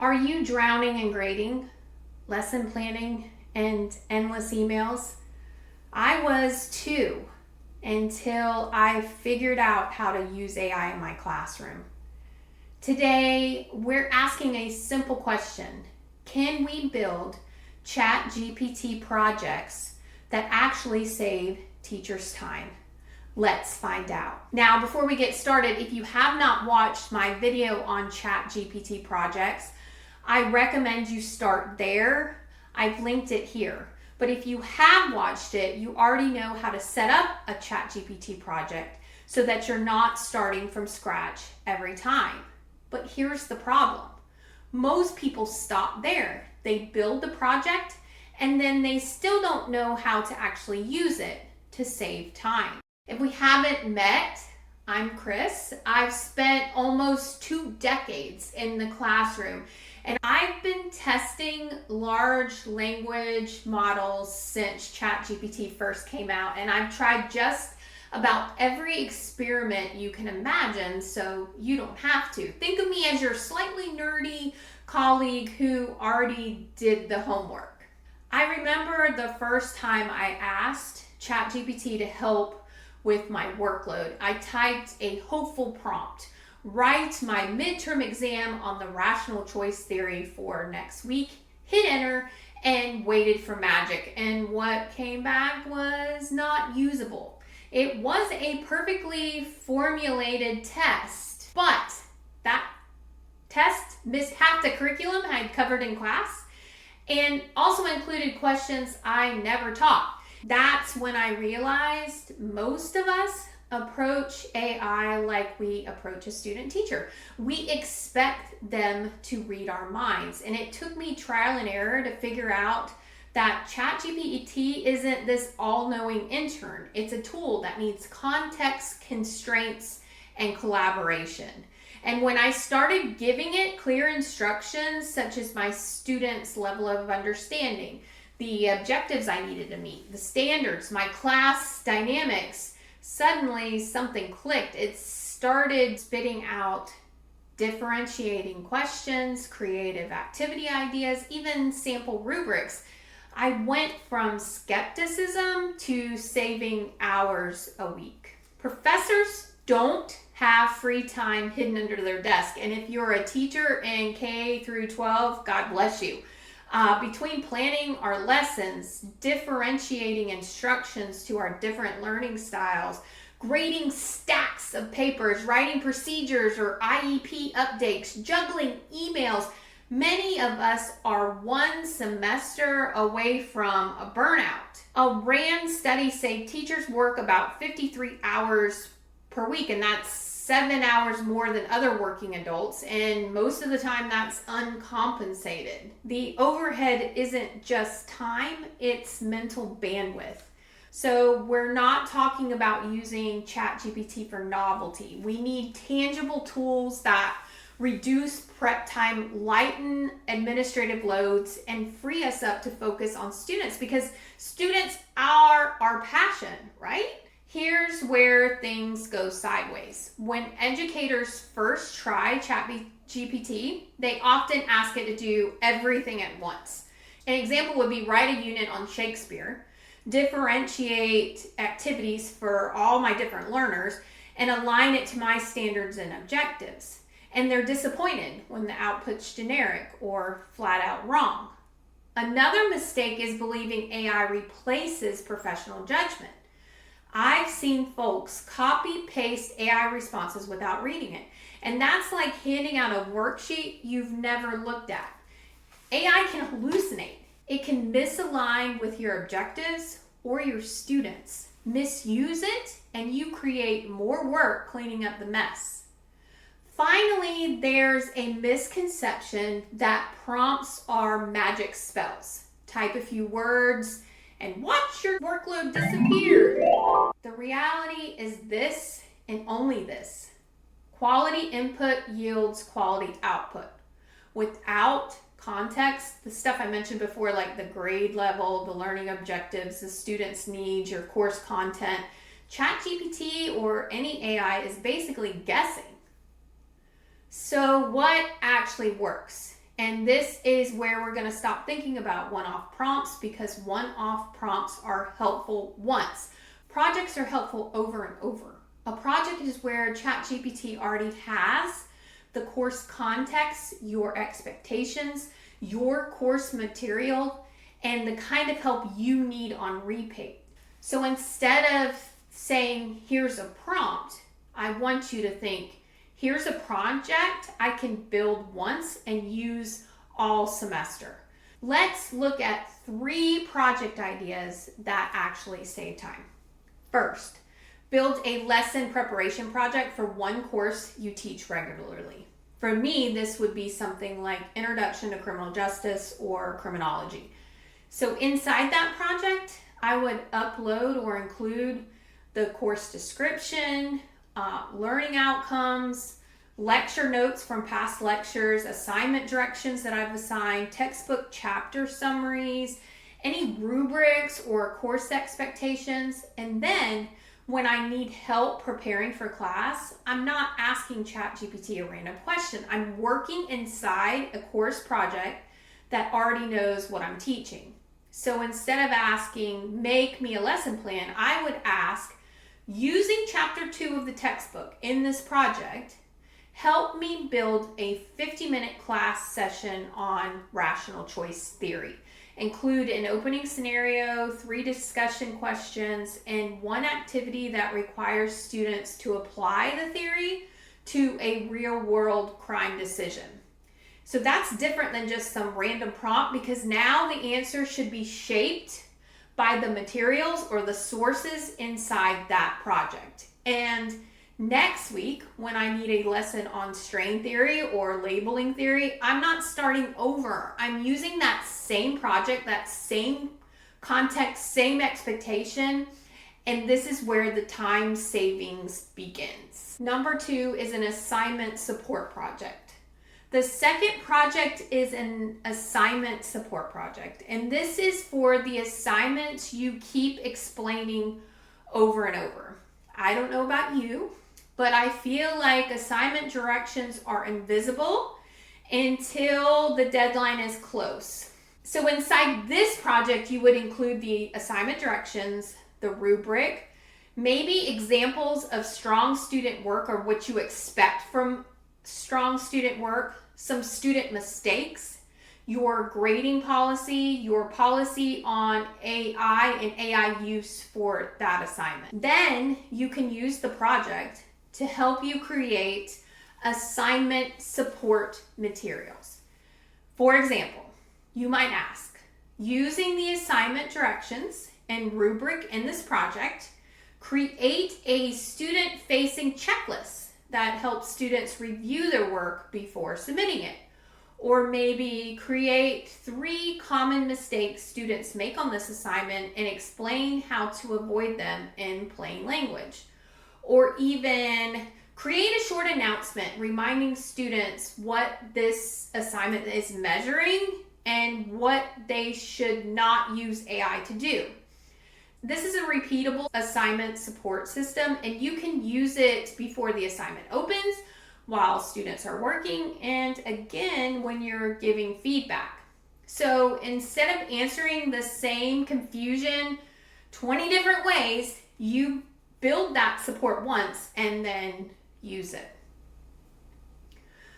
Are you drowning in grading, lesson planning, and endless emails? I was too, until I figured out how to use AI in my classroom. Today, we're asking a simple question. Can we build ChatGPT projects that actually save teachers time? Let's find out. Now, before we get started, if you have not watched my video on ChatGPT projects, I recommend you start there. I've linked it here. But if you have watched it, you already know how to set up a ChatGPT project so that you're not starting from scratch every time. But here's the problem. Most people stop there. They build the project and then they still don't know how to actually use it to save time. If we haven't met, I'm Chris. I've spent almost 2 decades in the classroom, and I've been testing large language models since ChatGPT first came out, and I've tried just about every experiment you can imagine, so you don't have to. Think of me as your slightly nerdy colleague who already did the homework. I remember the first time I asked ChatGPT to help with my workload. I typed a hopeful prompt: write my midterm exam on the rational choice theory for next week, hit enter, and waited for magic. And what came back was not usable. It was a perfectly formulated test, but that test missed half the curriculum I'd covered in class and also included questions I never taught. That's when I realized most of us approach AI like we approach a student teacher. We expect them to read our minds. And it took me trial and error to figure out that ChatGPT isn't this all-knowing intern. It's a tool that needs context, constraints, and collaboration. And when I started giving it clear instructions, such as my students' level of understanding, the objectives I needed to meet, the standards, my class dynamics, suddenly something clicked. It started spitting out differentiating questions, creative activity ideas, even sample rubrics. I went from skepticism to saving hours a week. Professors don't have free time hidden under their desk. And if you're a teacher in K through 12, God bless you. Between planning our lessons, differentiating instructions to our different learning styles, grading stacks of papers, writing procedures or IEP updates, juggling emails, many of us are one semester away from a burnout. A RAND study said teachers work about 53 hours per week, and that's 7 hours more than other working adults, and most of the time that's uncompensated. The overhead isn't just time, it's mental bandwidth. So we're not talking about using ChatGPT for novelty. We need tangible tools that reduce prep time, lighten administrative loads, and free us up to focus on students, because students are our passion, right? Here's where things go sideways. When educators first try ChatGPT, they often ask it to do everything at once. An example would be write a unit on Shakespeare, differentiate activities for all my different learners, and align it to my standards and objectives. And they're disappointed when the output's generic or flat out wrong. Another mistake is believing AI replaces professional judgment. I've seen folks copy-paste AI responses without reading it. And that's like handing out a worksheet you've never looked at. AI can hallucinate. It can misalign with your objectives or your students. Misuse it, and you create more work cleaning up the mess. Finally, there's a misconception that prompts are magic spells. Type a few words and watch your workload disappear. The reality is this and only this. Quality input yields quality output. Without context, the stuff I mentioned before, like the grade level, the learning objectives, the student's needs, your course content, ChatGPT or any AI is basically guessing. So what actually works? And this is where we're going to stop thinking about one-off prompts, because one-off prompts are helpful once. Projects are helpful over and over. A project is where ChatGPT already has the course context, your expectations, your course material, and the kind of help you need on repeat. So instead of saying, here's a prompt, I want you to think, here's a project I can build once and use all semester. Let's look at 3 project ideas that actually save time. First, build a lesson preparation project for one course you teach regularly. For me, this would be something like Introduction to Criminal Justice or Criminology. So inside that project, I would upload or include the course description, learning outcomes, lecture notes from past lectures, assignment directions that I've assigned, textbook chapter summaries, any rubrics or course expectations. And then when I need help preparing for class, I'm not asking ChatGPT a random question. I'm working inside a course project that already knows what I'm teaching. So instead of asking, make me a lesson plan, I would ask, using chapter 2 of the textbook in this project, help me build a 50-minute class session on rational choice theory. Include an opening scenario, 3 discussion questions, and 1 activity that requires students to apply the theory to a real-world crime decision. So that's different than just some random prompt, because now the answer should be shaped by the materials or the sources inside that project. And next week, when I need a lesson on strain theory or labeling theory, I'm not starting over. I'm using that same project, that same context, same expectation, and this is where the time savings begins. Number 2 is an assignment support project. The second project is an assignment support project, and this is for the assignments you keep explaining over and over. I don't know about you, but I feel like assignment directions are invisible until the deadline is close. So inside this project, you would include the assignment directions, the rubric, maybe examples of strong student work or what you expect from strong student work, some student mistakes, your grading policy, your policy on AI and AI use for that assignment. Then you can use the project to help you create assignment support materials. For example, you might ask, using the assignment directions and rubric in this project, create a student-facing checklist that helps students review their work before submitting it. Or maybe create 3 common mistakes students make on this assignment and explain how to avoid them in plain language. Or even create a short announcement reminding students what this assignment is measuring and what they should not use AI to do. This is a repeatable assignment support system, and you can use it before the assignment opens, while students are working, and again when you're giving feedback. So instead of answering the same confusion 20 different ways, you build that support once and then use it.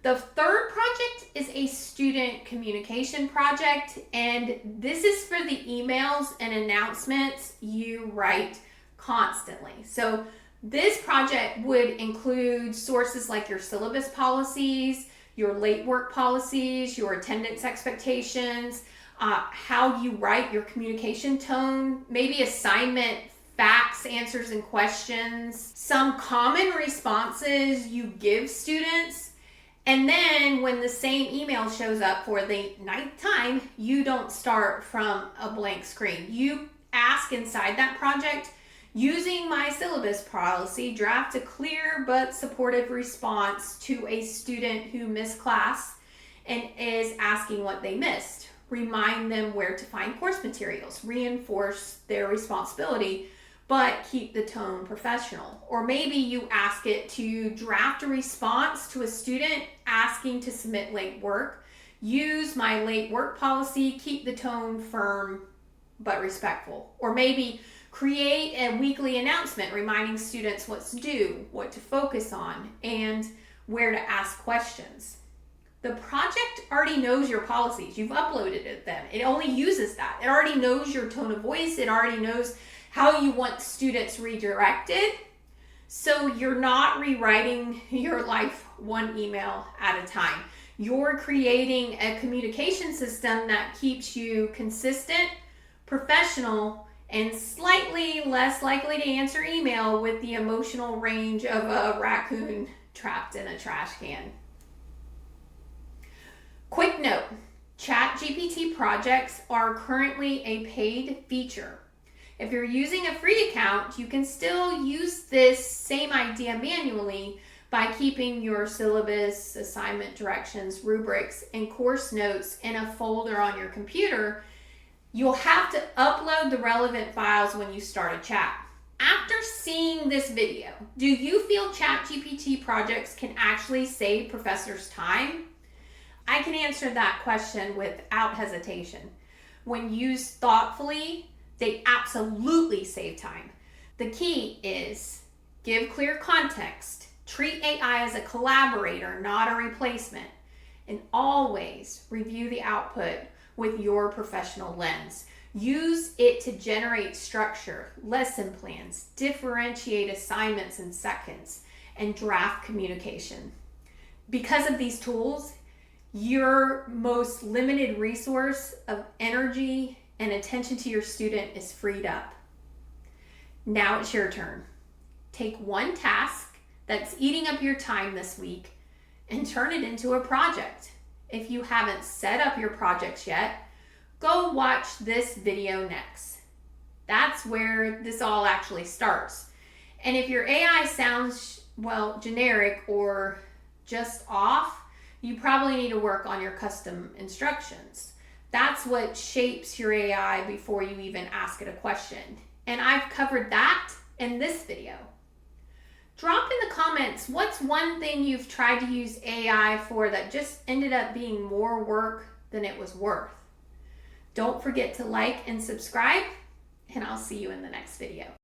The third project is a student communication project, and this is for the emails and announcements you write constantly. So this project would include sources like your syllabus policies, your late work policies, your attendance expectations, how you write your communication tone, maybe assignment facts, answers, and questions, some common responses you give students. And then when the same email shows up for the 9th time, you don't start from a blank screen. You ask inside that project, using my syllabus policy, draft a clear but supportive response to a student who missed class and is asking what they missed. Remind them where to find course materials, reinforce their responsibility, but keep the tone professional. Or maybe you ask it to draft a response to a student asking to submit late work use my late work policy, keep the tone firm but respectful. Or maybe create a weekly announcement reminding students what's due, what to focus on, and where to ask questions. The project already knows your policies. You've uploaded it then. It only uses that. It already knows your tone of voice. It already knows how you want students redirected. So you're not rewriting your life one email at a time. You're creating a communication system that keeps you consistent, professional, and slightly less likely to answer email with the emotional range of a raccoon trapped in a trash can. Quick note, ChatGPT Projects are currently a paid feature. If you're using a free account, you can still use this same idea manually by keeping your syllabus, assignment directions, rubrics, and course notes in a folder on your computer. You'll have to upload the relevant files when you start a chat. After seeing this video, do you feel ChatGPT Projects can actually save professors time? I can answer that question without hesitation. When used thoughtfully, they absolutely save time. The key is give clear context, treat AI as a collaborator, not a replacement, and always review the output with your professional lens. Use it to generate structure, lesson plans, differentiate assignments in seconds, and draft communication. Because of these tools, your most limited resource of energy and attention to your student is freed up. Now it's your turn. Take one task that's eating up your time this week and turn it into a project. If you haven't set up your projects yet, go watch this video next. That's where this all actually starts. And if your AI sounds, generic or just off, you probably need to work on your custom instructions. That's what shapes your AI before you even ask it a question. And I've covered that in this video. Drop in the comments, what's one thing you've tried to use AI for that just ended up being more work than it was worth? Don't forget to like and subscribe, and I'll see you in the next video.